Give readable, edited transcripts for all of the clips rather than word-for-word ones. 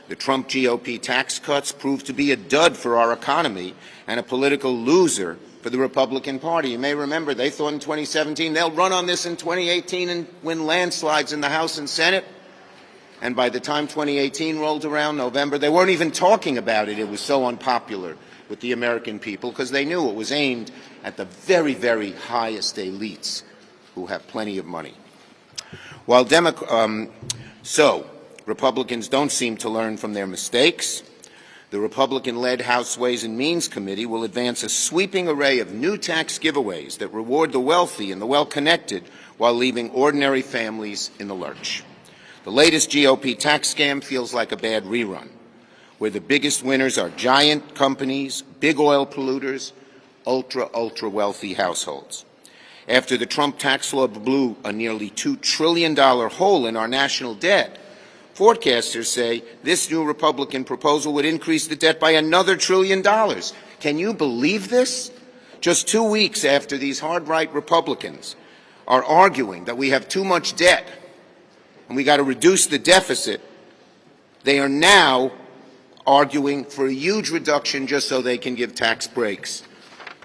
The Trump GOP tax cuts proved to be a dud for our economy and a political loser for the Republican Party. You may remember they thought in 2017 they'll run on this in 2018 and win landslides in the House and Senate. And by the time 2018 rolled around, November, they weren't even talking about it. It was so unpopular with the American people because they knew it was aimed at the very, very highest elites who have plenty of money. While Republicans don't seem to learn from their mistakes. The Republican-led House Ways and Means Committee will advance a sweeping array of new tax giveaways that reward the wealthy and the well-connected while leaving ordinary families in the lurch. The latest GOP tax scam feels like a bad rerun, where the biggest winners are giant companies, big oil polluters, ultra wealthy households. After the Trump tax law blew a nearly $2 trillion hole in our national debt, forecasters say this new Republican proposal would increase the debt by another $1 trillion. Can you believe this? Just 2 weeks after these hard-right Republicans are arguing that we have too much debt and we got to reduce the deficit, they are now arguing for a huge reduction just so they can give tax breaks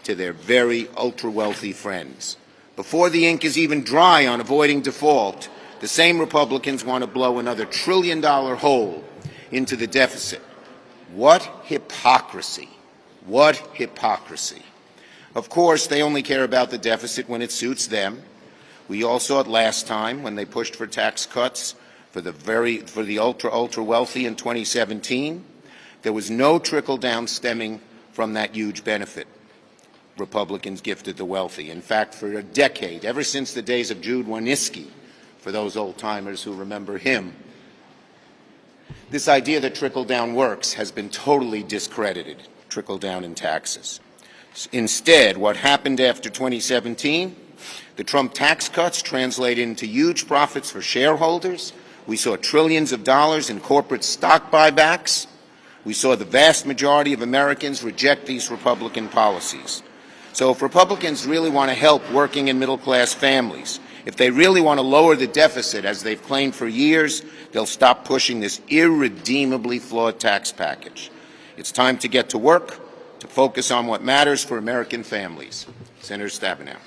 to their very ultra-wealthy friends. Before the ink is even dry on avoiding default, the same Republicans want to blow another $1 trillion hole into the deficit. What hypocrisy! What hypocrisy! Of course, they only care about the deficit when it suits them. We all saw it last time when they pushed for tax cuts for the ultra wealthy in 2017. There was no trickle down stemming from that huge benefit Republicans gifted the wealthy. In fact, for a decade, ever since the days of Jude Wanniski, for those old-timers who remember him, this idea that trickle-down works has been totally discredited, trickle-down in taxes. Instead, what happened after 2017, the Trump tax cuts translated into huge profits for shareholders. We saw trillions of dollars in corporate stock buybacks. We saw the vast majority of Americans reject these Republican policies. So if Republicans really want to help working and middle-class families, if they really want to lower the deficit, as they've claimed for years, they'll stop pushing this irredeemably flawed tax package. It's time to get to work, to focus on what matters for American families. Senator Stabenow.